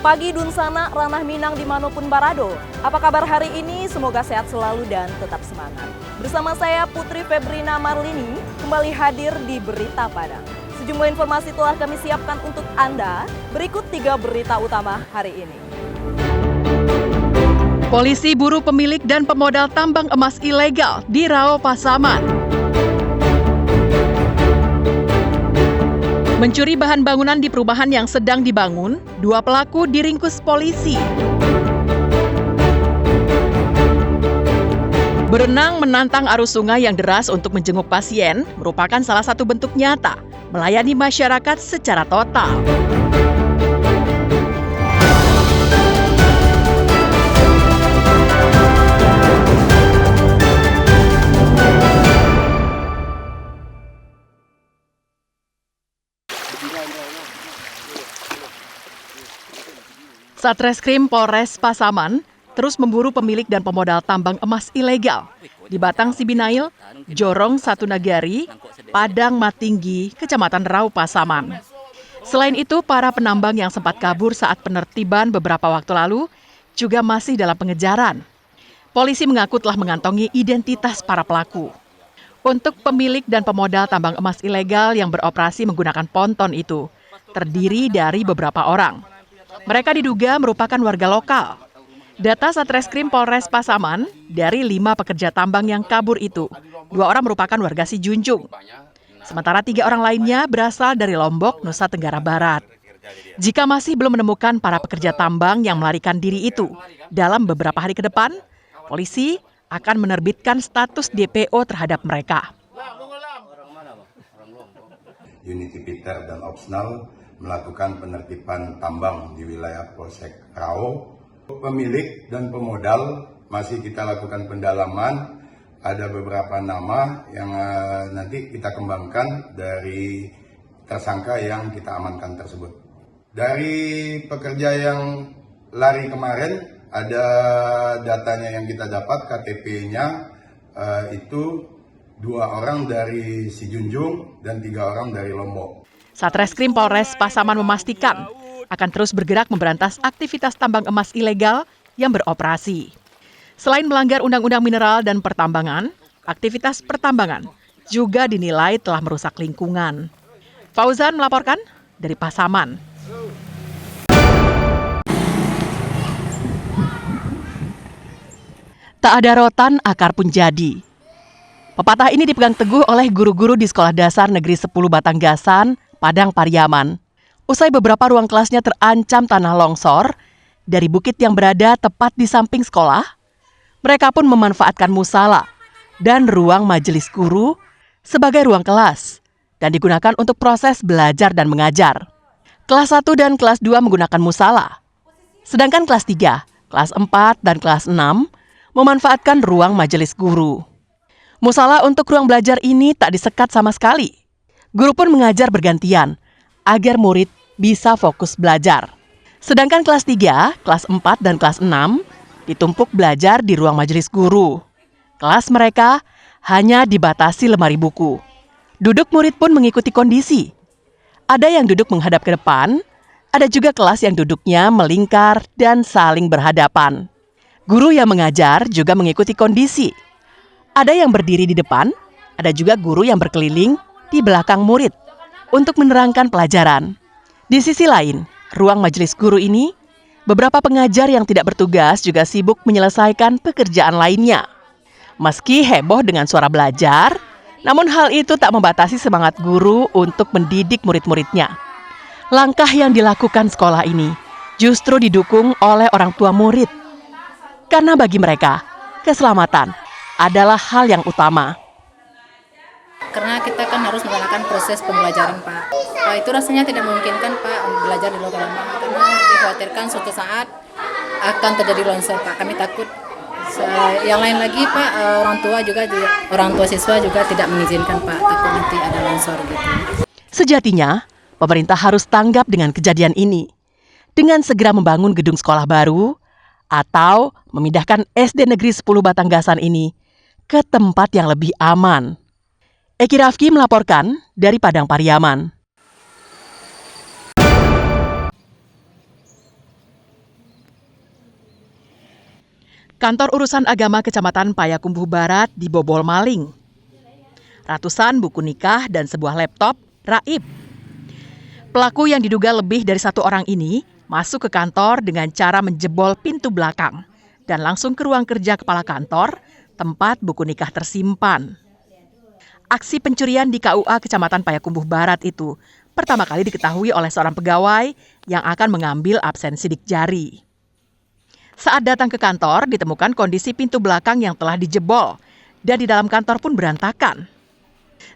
Pagi Dunsana, Ranah Minang di Manopun Barado. Apa kabar hari ini? Semoga sehat selalu dan tetap semangat. Bersama saya Putri Febrina Marlini kembali hadir di Berita Padang. Sejumlah informasi telah kami siapkan untuk Anda. Berikut 3 berita utama hari ini. Polisi buru pemilik dan pemodal tambang emas ilegal di Rao Pasaman. Mencuri bahan bangunan di perumahan yang sedang dibangun, 2 pelaku diringkus polisi. Berenang menantang arus sungai yang deras untuk menjenguk pasien merupakan salah satu bentuk nyata melayani masyarakat secara total. Satreskrim Polres Pasaman terus memburu pemilik dan pemodal tambang emas ilegal di Batang Sibinail, Jorong Satu Nagari, Padang Matinggi, Kecamatan Rao Pasaman. Selain itu, para penambang yang sempat kabur saat penertiban beberapa waktu lalu juga masih dalam pengejaran. Polisi mengaku telah mengantongi identitas para pelaku. Untuk pemilik dan pemodal tambang emas ilegal yang beroperasi menggunakan ponton itu, terdiri dari beberapa orang. Mereka diduga merupakan warga lokal. Data Satreskrim Polres Pasaman, dari 5 pekerja tambang yang kabur itu, 2 orang merupakan warga Sijunjung. Sementara 3 orang lainnya berasal dari Lombok, Nusa Tenggara Barat. Jika masih belum menemukan para pekerja tambang yang melarikan diri itu, dalam beberapa hari ke depan, polisi akan menerbitkan status DPO terhadap mereka. Unit Peter dan Opsnal melakukan penertiban tambang di wilayah Polsek Rao. Pemilik dan pemodal masih kita lakukan pendalaman. Ada beberapa nama yang nanti kita kembangkan dari tersangka yang kita amankan tersebut. Dari pekerja yang lari kemarin, ada datanya yang kita dapat, KTP-nya itu 2 orang dari Sijunjung dan 3 orang dari Lombok. Satreskrim Polres Pasaman memastikan akan terus bergerak memberantas aktivitas tambang emas ilegal yang beroperasi. Selain melanggar Undang-Undang Mineral dan Pertambangan, aktivitas pertambangan juga dinilai telah merusak lingkungan. Fauzan melaporkan dari Pasaman. Tak ada rotan, akar pun jadi. Pepatah ini dipegang teguh oleh guru-guru di Sekolah Dasar Negeri 10 Batanggasan, Padang Pariaman. Usai beberapa ruang kelasnya terancam tanah longsor dari bukit yang berada tepat di samping sekolah, mereka pun memanfaatkan musala dan ruang majelis guru sebagai ruang kelas dan digunakan untuk proses belajar dan mengajar. Kelas 1 dan kelas 2 menggunakan musala, sedangkan kelas 3, kelas 4, dan kelas 6 memanfaatkan ruang majelis guru. Musala untuk ruang belajar ini tak disekat sama sekali. Guru pun mengajar bergantian agar murid bisa fokus belajar. Sedangkan kelas 3, kelas 4, dan kelas 6 ditumpuk belajar di ruang majelis guru. Kelas mereka hanya dibatasi lemari buku. Duduk murid pun mengikuti kondisi. Ada yang duduk menghadap ke depan, ada juga kelas yang duduknya melingkar dan saling berhadapan. Guru yang mengajar juga mengikuti kondisi. Ada yang berdiri di depan, ada juga guru yang berkeliling di belakang murid untuk menerangkan pelajaran. Di sisi lain, ruang majelis guru ini, beberapa pengajar yang tidak bertugas juga sibuk menyelesaikan pekerjaan lainnya. Meski heboh dengan suara belajar, namun hal itu tak membatasi semangat guru untuk mendidik murid-muridnya. Langkah yang dilakukan sekolah ini justru didukung oleh orang tua murid. Karena bagi mereka, keselamatan adalah hal yang utama. Karena kita kan harus melakukan proses pembelajaran, Pak. Itu rasanya tidak memungkinkan, Pak, belajar di luar lama karena dikhawatirkan suatu saat akan terjadi longsor, Pak. Kami takut. Yang lain lagi, Pak, orang tua siswa juga tidak mengizinkan, Pak. Takut nanti ada longsor gitu. Sejatinya, pemerintah harus tanggap dengan kejadian ini dengan segera membangun gedung sekolah baru atau memindahkan SD Negeri 10 Batanggasan ini ke tempat yang lebih aman. Eki Rafki melaporkan dari Padang Pariaman. Kantor Urusan Agama Kecamatan Payakumbuh Barat dibobol maling. Ratusan buku nikah dan sebuah laptop raib. Pelaku yang diduga lebih dari satu orang ini masuk ke kantor dengan cara menjebol pintu belakang dan langsung ke ruang kerja kepala kantor, tempat buku nikah tersimpan. Aksi pencurian di KUA Kecamatan Payakumbuh Barat itu pertama kali diketahui oleh seorang pegawai yang akan mengambil absen sidik jari. Saat datang ke kantor, ditemukan kondisi pintu belakang yang telah dijebol dan di dalam kantor pun berantakan.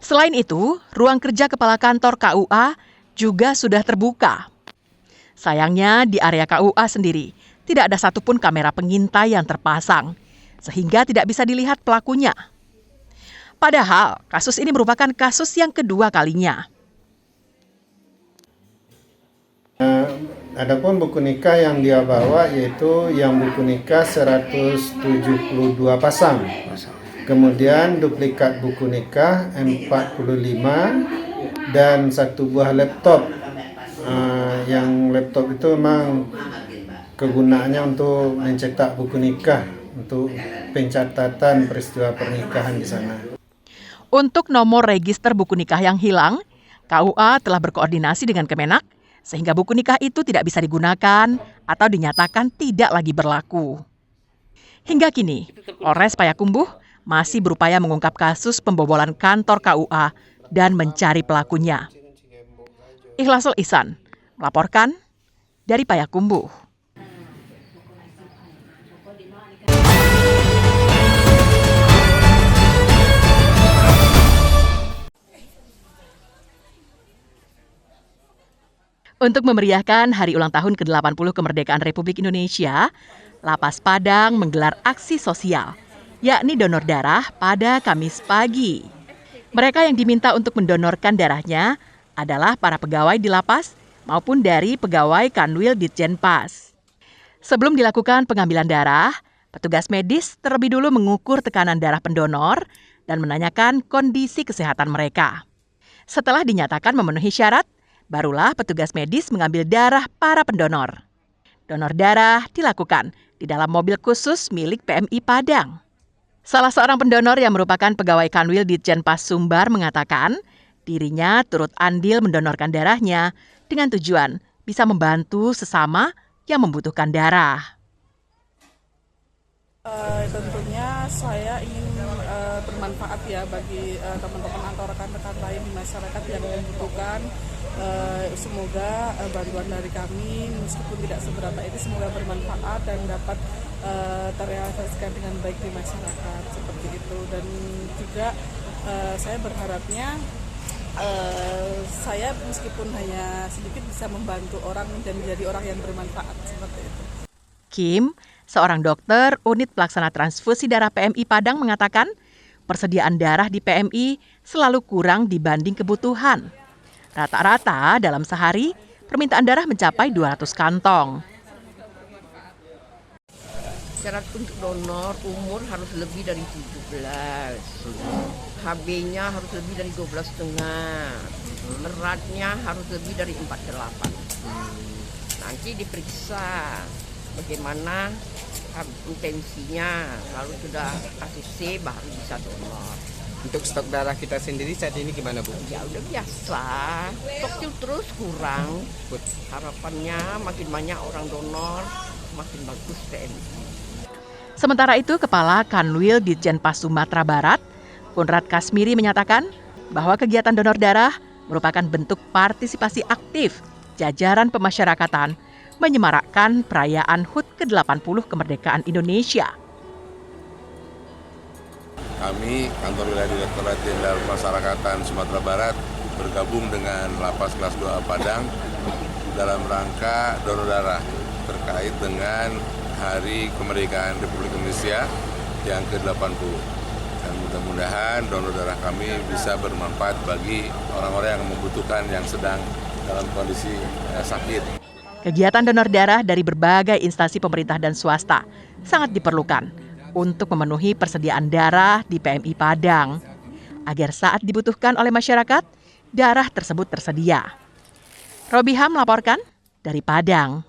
Selain itu, ruang kerja kepala kantor KUA juga sudah terbuka. Sayangnya di area KUA sendiri tidak ada satupun kamera pengintai yang terpasang, sehingga tidak bisa dilihat pelakunya. Padahal kasus ini merupakan kasus yang kedua kalinya. Adapun buku nikah yang dia bawa yaitu yang buku nikah 172 pasang. Kemudian duplikat buku nikah 45 dan satu buah laptop. Yang laptop itu memang kegunaannya untuk mencetak buku nikah, untuk pencatatan peristiwa pernikahan di sana. Untuk nomor register buku nikah yang hilang, KUA telah berkoordinasi dengan Kemenak sehingga buku nikah itu tidak bisa digunakan atau dinyatakan tidak lagi berlaku. Hingga kini, Polres Payakumbuh masih berupaya mengungkap kasus pembobolan kantor KUA dan mencari pelakunya. Ikhlasul Ihsan melaporkan dari Payakumbuh. Untuk memeriahkan hari ulang tahun ke-80 kemerdekaan Republik Indonesia, Lapas Padang menggelar aksi sosial, yakni donor darah pada Kamis pagi. Mereka yang diminta untuk mendonorkan darahnya adalah para pegawai di lapas maupun dari pegawai Kanwil Ditjenpas. Sebelum dilakukan pengambilan darah, petugas medis terlebih dulu mengukur tekanan darah pendonor dan menanyakan kondisi kesehatan mereka. Setelah dinyatakan memenuhi syarat, barulah petugas medis mengambil darah para pendonor. Donor darah dilakukan di dalam mobil khusus milik PMI Padang. Salah seorang pendonor yang merupakan pegawai Kanwil Ditjenpas Sumbar mengatakan dirinya turut andil mendonorkan darahnya dengan tujuan bisa membantu sesama yang membutuhkan darah. Tentunya saya ingin bermanfaat ya bagi teman-teman atau rekan-rekan lain di masyarakat yang membutuhkan. Semoga bantuan dari kami meskipun tidak seberapa ini semoga bermanfaat dan dapat terrealisasikan dengan baik di masyarakat seperti itu. Dan juga saya berharapnya saya meskipun hanya sedikit bisa membantu orang dan menjadi orang yang bermanfaat seperti itu. Kim, seorang dokter unit pelaksana transfusi darah PMI Padang mengatakan persediaan darah di PMI selalu kurang dibanding kebutuhan. Rata-rata dalam sehari permintaan darah mencapai 200 kantong. Syarat untuk donor umur harus lebih dari 17. HB-nya harus lebih dari 12,5. Beratnya harus lebih dari 48. Nanti diperiksa bagaimana intensinya, lalu sudah kasih C baru bisa donor. Untuk stok darah kita sendiri saat ini gimana, Bu? Ya udah biasa, stoknya terus kurang. Harapannya makin banyak orang donor, makin bagus PMI. Sementara itu, Kepala Kanwil Ditjenpas Sumatera Barat, Konrad Kasmiri menyatakan bahwa kegiatan donor darah merupakan bentuk partisipasi aktif jajaran pemasyarakatan menyemarakkan perayaan HUT ke-80 kemerdekaan Indonesia. Kami, Kantor Wilayah Direktorat Jenderal Pemasyarakatan Sumatera Barat, bergabung dengan Lapas Kelas 2 Padang dalam rangka donor darah terkait dengan Hari Kemerdekaan Republik Indonesia yang ke-80. Dan mudah-mudahan donor darah kami bisa bermanfaat bagi orang-orang yang membutuhkan yang sedang dalam kondisi sakit. Kegiatan donor darah dari berbagai instansi pemerintah dan swasta sangat diperlukan untuk memenuhi persediaan darah di PMI Padang, agar saat dibutuhkan oleh masyarakat, darah tersebut tersedia. Robiham melaporkan dari Padang.